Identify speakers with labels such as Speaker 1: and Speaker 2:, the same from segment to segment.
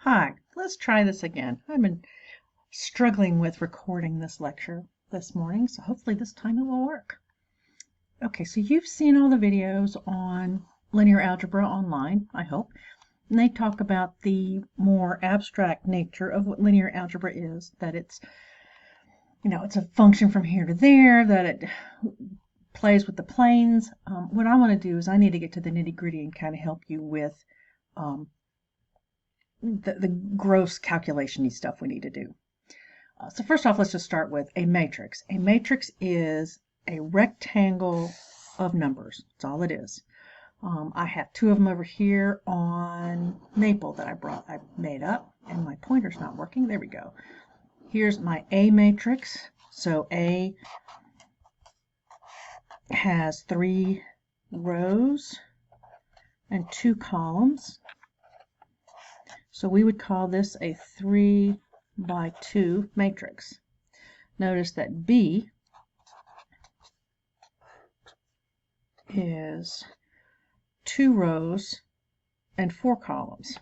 Speaker 1: Hi, let's try this again. I've been struggling with recording this lecture this morning, so hopefully this time it will work. Okay, so you've seen all the videos on linear algebra online, I hope, and they talk about the more abstract nature of what linear algebra is, that it's, it's a function from here to there, that it plays with the planes. What I want to do is I need to get to the nitty-gritty and kind of help you with the gross calculation-y stuff we need to do. So first off, let's just start with a matrix. A matrix is a rectangle of numbers. That's all it is. I have two of them over here on Maple that I made up, and my pointer's not working. There we go. Here's my A matrix. So A has 3 rows and 2 columns. So we would call this a 3 by 2 matrix. Notice that B is 2 rows and 4 columns.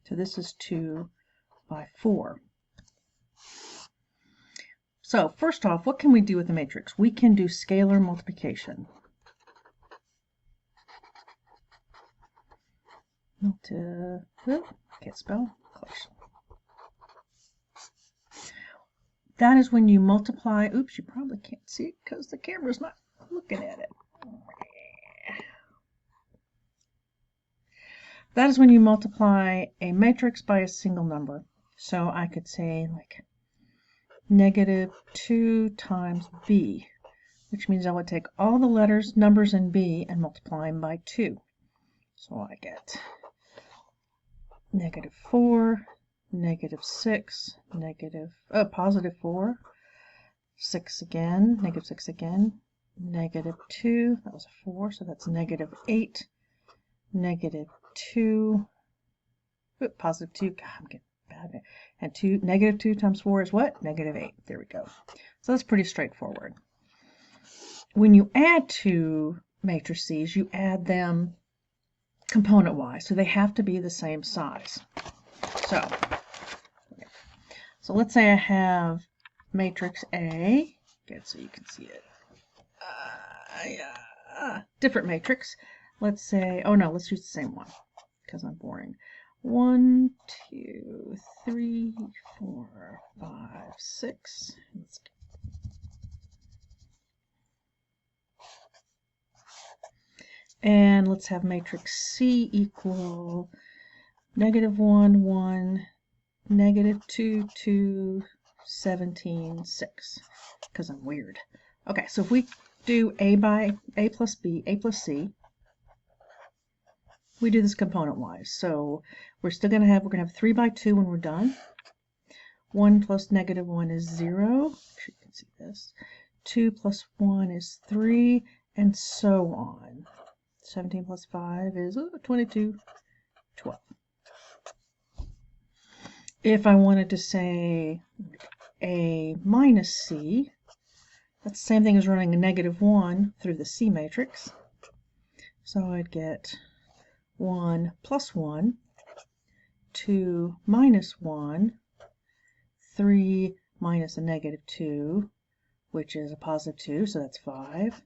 Speaker 1: So this is 2 by 4. So first off, what can we do with the matrix? We can do scalar multiplication. Can't spell. That is when you multiply. Oops, you probably can't see it because the camera's not looking at it. That is when you multiply a matrix by a single number. So I could say like -2 times b, which means I would take all the numbers in b and multiply them by 2. So I get -4, -6, +4, 6 again, -6 again, -2, that was a 4, so that's -8, -2, +2, God, I'm getting bad, and -2 times 4 is what? -8, there we go. So that's pretty straightforward. When you add two matrices, you add them component-wise, so they have to be the same size. So let's say I have matrix A, good, so you can see it. Different matrix. Let's say, oh no, let's use the same one because I'm boring. 1, 2, 3, 4, 5, 6. And let's have matrix C equal -1, 1, -2, 2, 17, 6, because I'm weird. Okay, so if we do A plus B, A plus C, we do this component-wise. So we're gonna have 3 by 2 when we're done. 1 plus -1 is 0. You can see this. 2 plus 1 is 3, and so on. 17 plus 5 is 22, 12. If I wanted to say A minus C, that's the same thing as running a -1 through the C matrix. So I'd get 1 plus 1, 2 minus 1, 3 minus a -2, which is a +2, so that's 5.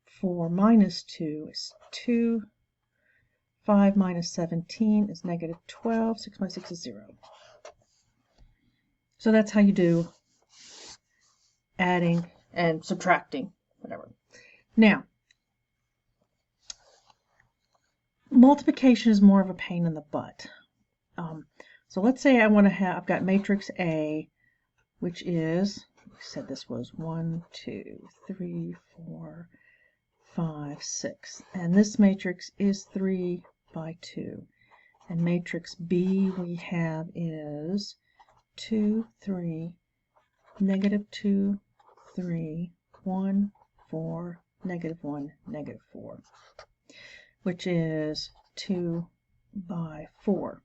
Speaker 1: 4 minus 2 is 2. 5 minus 17 is -12. 6 minus 6 is 0. So that's how you do adding and subtracting, whatever. Now, multiplication is more of a pain in the butt. So let's say I've got matrix A, which is, we said this was 1, 2, 3, 4, 5, 6, and this matrix is 3 by 2, and matrix B we have is 2, 3, -2, 3, 1, 4, -1, -4, which is 2 by 4.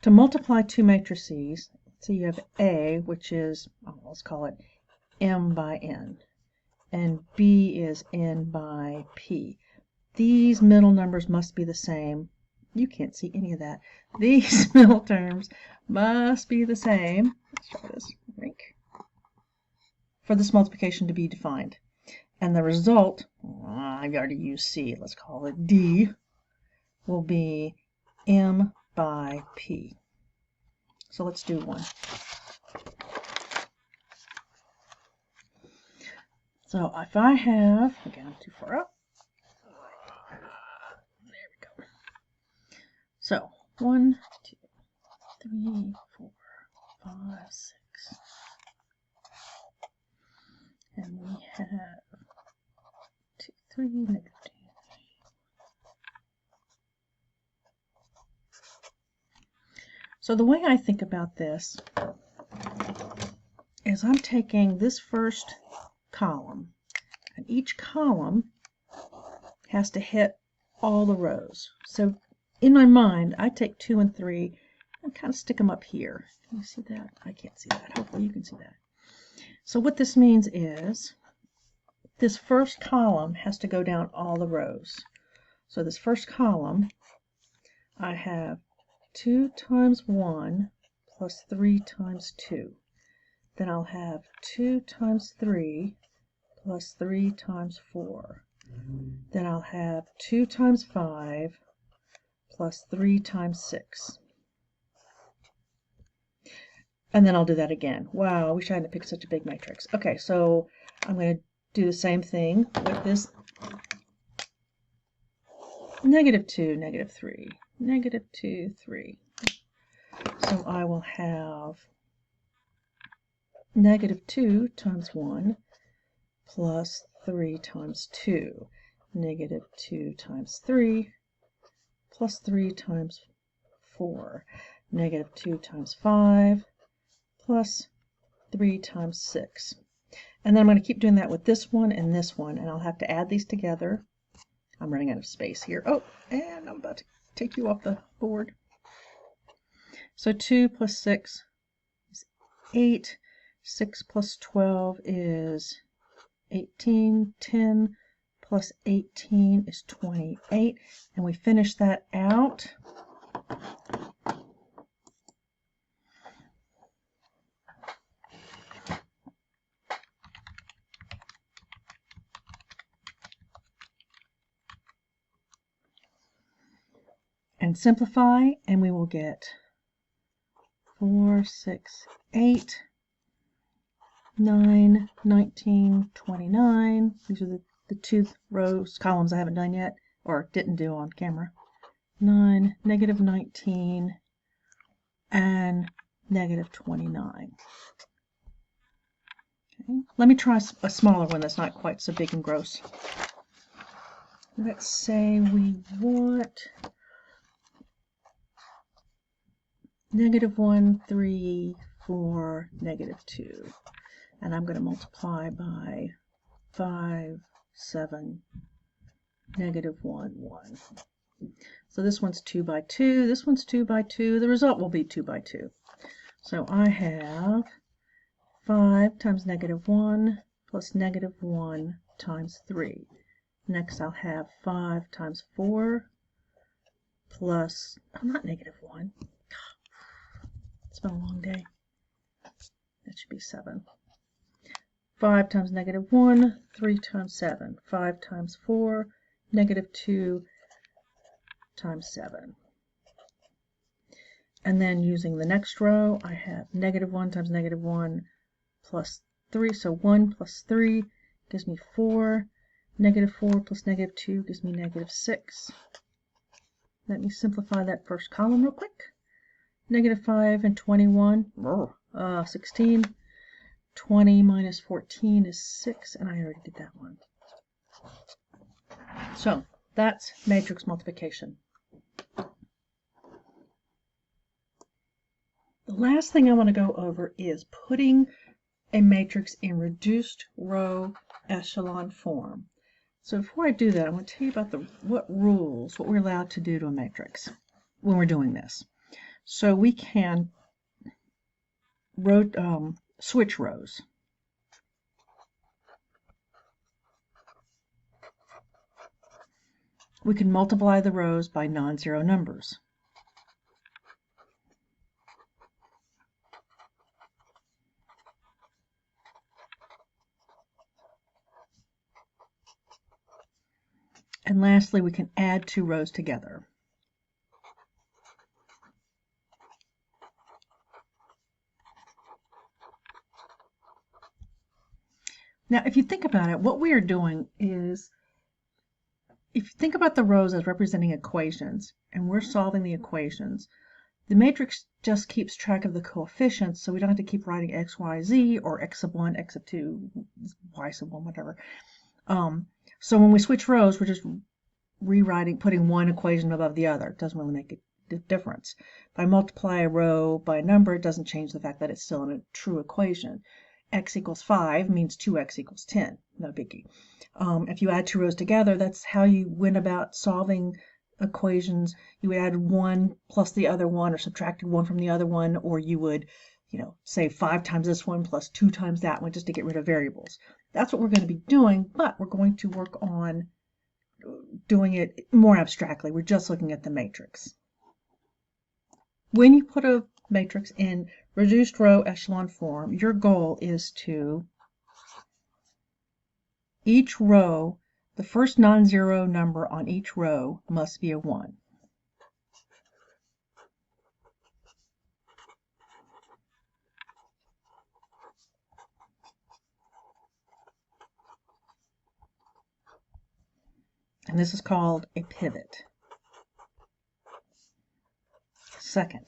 Speaker 1: To multiply two matrices, so you have A, which is, let's call it M by N. and B is N by P. These middle numbers must be the same. You can't see any of that. These middle terms must be the same. Let's try this. Rink. For this multiplication to be defined. And the result, I've already used C, let's call it D, will be M by P. So let's do one. So if I have, again, I'm too far up. There we go. So 1, 2, 3, 4, 5, 6. And we have 2, 3, negative 2. So the way I think about this is I'm taking this first column, and each column has to hit all the rows. So in my mind, I take 2 and 3 and kind of stick them up here. Can you see that? I can't see that. Hopefully you can see that. So what this means is this first column has to go down all the rows. So this first column, I have 2 times 1 plus 3 times 2. Then I'll have 2 times 3 plus 3 times 4. Then I'll have 2 times 5 plus 3 times 6. And then I'll do that again. Wow, I wish I hadn't picked such a big matrix. Okay, so I'm going to do the same thing with this negative 2, negative 3, negative 2, 3. So I will have negative 2 times 1 plus 3 times 2, negative 2 times 3 plus 3 times 4, negative 2 times 5 plus 3 times 6. And then I'm going to keep doing that with this one, and I'll have to add these together. I'm running out of space here. Oh, and I'm about to take you off the board. So 2 plus 6 is 8. 6 plus 12 is 18. 10 plus 18 is 28. And we finish that out. And simplify, and we will get 4, 6, 8, 9, 19, 29. These are the 2 rows, columns I haven't done yet, or didn't do on camera. 9, negative 19, and negative 29. Okay. Let me try a smaller one that's not quite so big and gross. Let's say we want negative 1, 3, 4, negative 2. And I'm going to multiply by 5, 7, negative 1, 1. So this one's 2 by 2, this one's 2 by 2. The result will be 2 by 2. So I have 5 times negative 1 plus negative 1 times 3. Next I'll have 5 times 4 plus, oh, not negative 1. It's been a long day. That should be 7. 5 times negative 1, 3 times 7. 5 times 4, negative 2 times 7. And then using the next row, I have negative 1 times negative 1 plus 3. So 1 plus 3 gives me 4. Negative 4 plus negative 2 gives me negative 6. Let me simplify that first column real quick. Negative 5 and 21, 16. 20 minus 14 is 6, and I already did that one. So that's matrix multiplication. The last thing I want to go over is putting a matrix in reduced row echelon form. So before I do that, I want to tell you about what we're allowed to do to a matrix when we're doing this. So we can switch rows. we can multiply the rows by non-zero numbers. And lastly, we can add two rows together. Now, if you think about it, what we are doing is, if you think about the rows as representing equations, and we're solving the equations, the matrix just keeps track of the coefficients, so we don't have to keep writing x, y, z, or x sub 1, x sub 2, y sub 1, whatever. So when we switch rows, we're just rewriting, putting one equation above the other. It doesn't really make a difference. If I multiply a row by a number, it doesn't change the fact that it's still in a true equation. X equals 5 means 2x equals 10. No biggie. If you add two rows together, that's how you went about solving equations. You would add one plus the other one, or subtracted one from the other one, or you would, say 5 times this one plus 2 times that one, just to get rid of variables. That's what we're going to be doing, but we're going to work on doing it more abstractly. We're just looking at the matrix. When you put a matrix in reduced row echelon form, your goal is to, each row, the first non-zero number on each row must be a 1. And this is called a pivot. Second,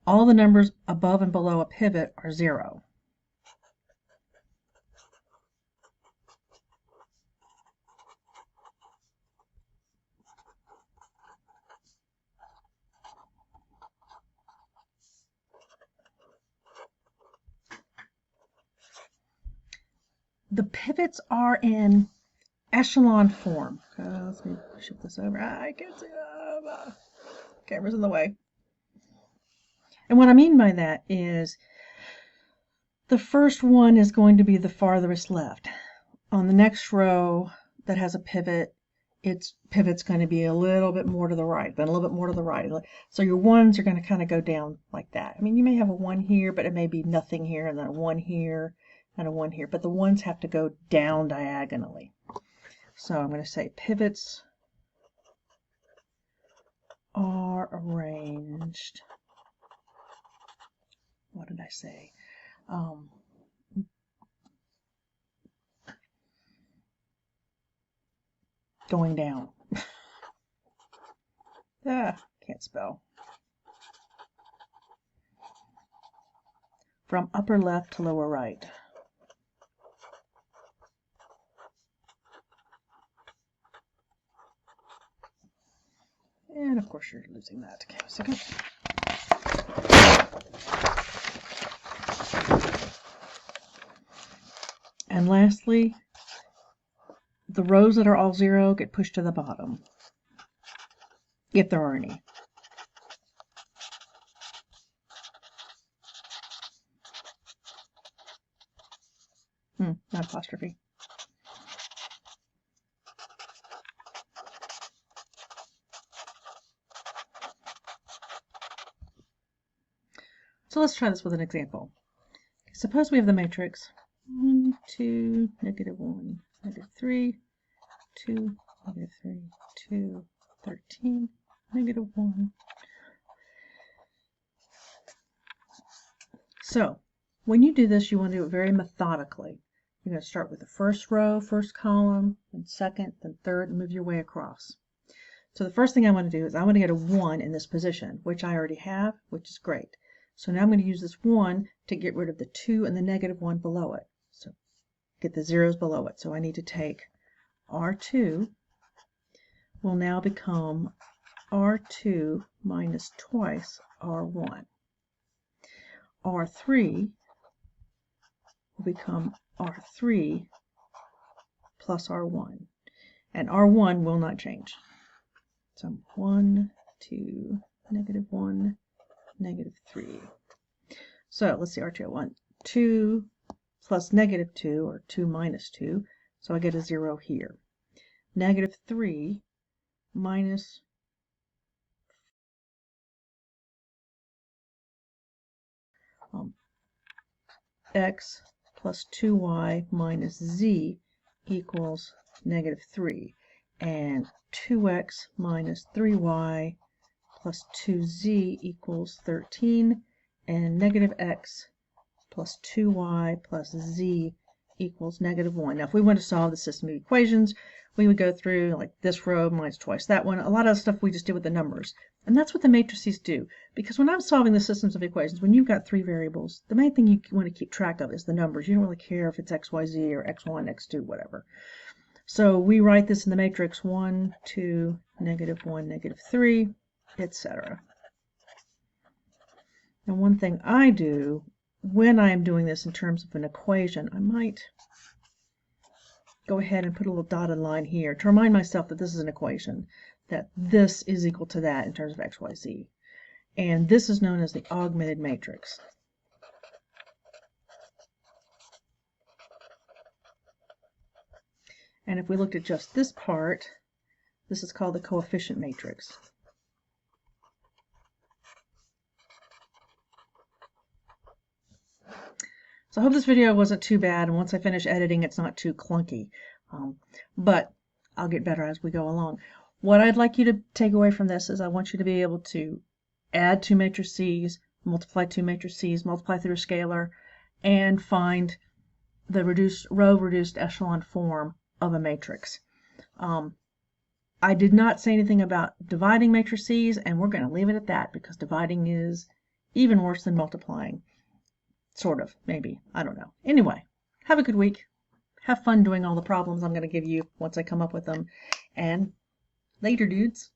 Speaker 1: all the numbers above and below a pivot are 0. The pivots are in echelon form. Let me shift this over. I can't see. Camera's in the way. And what I mean by that is the first one is going to be the farthest left. On the next row that has a pivot, its pivot's going to be a little bit more to the right, then a little bit more to the right. So your ones are going to kind of go down like that. I mean, you may have a 1 here, but it may be nothing here, and then a 1 here, and a 1 here. But the ones have to go down diagonally. So I'm going to say pivots are arranged. What did I say? Going down. Can't spell. From upper left to lower right. And of course you're losing that. Okay, a second. And lastly, the rows that are all 0 get pushed to the bottom, if there are any. Not apostrophe. So let's try this with an example. Suppose we have the matrix 1, 2, -1, -3, 2, -3, 2, 13, -1. So when you do this, you want to do it very methodically. You're going to start with the first row, first column, then second, then third, and move your way across. So the first thing I want to do is I want to get a 1 in this position, which I already have, which is great. So now I'm going to use this 1 to get rid of the 2 and the -1 below it. So get the zeros below it. So I need to take R2 will now become R2 minus twice R1. R3 will become R3 plus R1. And R1 will not change. So 1, 2, -1, -3. So let's see, R2, 1, 2 plus -2, or 2 minus 2. So I get a 0 here. -3 minus x plus 2y minus z equals -3, and 2x minus 3y plus 2z equals 13, and negative x plus 2y plus z equals -1. Now, if we want to solve the system of equations, we would go through like this row minus twice that one. A lot of stuff we just did with the numbers. And that's what the matrices do. Because when I'm solving the systems of equations, when you've got 3 variables, the main thing you want to keep track of is the numbers. You don't really care if it's x, y, z, or x1, x2, whatever. So we write this in the matrix 1, 2, -1, -3, etc. Now, one thing I do when I am doing this in terms of an equation, I might go ahead and put a little dotted line here to remind myself that this is an equation, that this is equal to that in terms of x, y, z. And this is known as the augmented matrix. And if we looked at just this part, this is called the coefficient matrix. So I hope this video wasn't too bad, and once I finish editing, it's not too clunky. But I'll get better as we go along. What I'd like you to take away from this is I want you to be able to add 2 matrices, multiply 2 matrices, multiply through a scalar, and find the row reduced echelon form of a matrix. I did not say anything about dividing matrices, and we're going to leave it at that because dividing is even worse than multiplying. Sort of, maybe. I don't know. Anyway, have a good week. Have fun doing all the problems I'm going to give you once I come up with them. And later, dudes.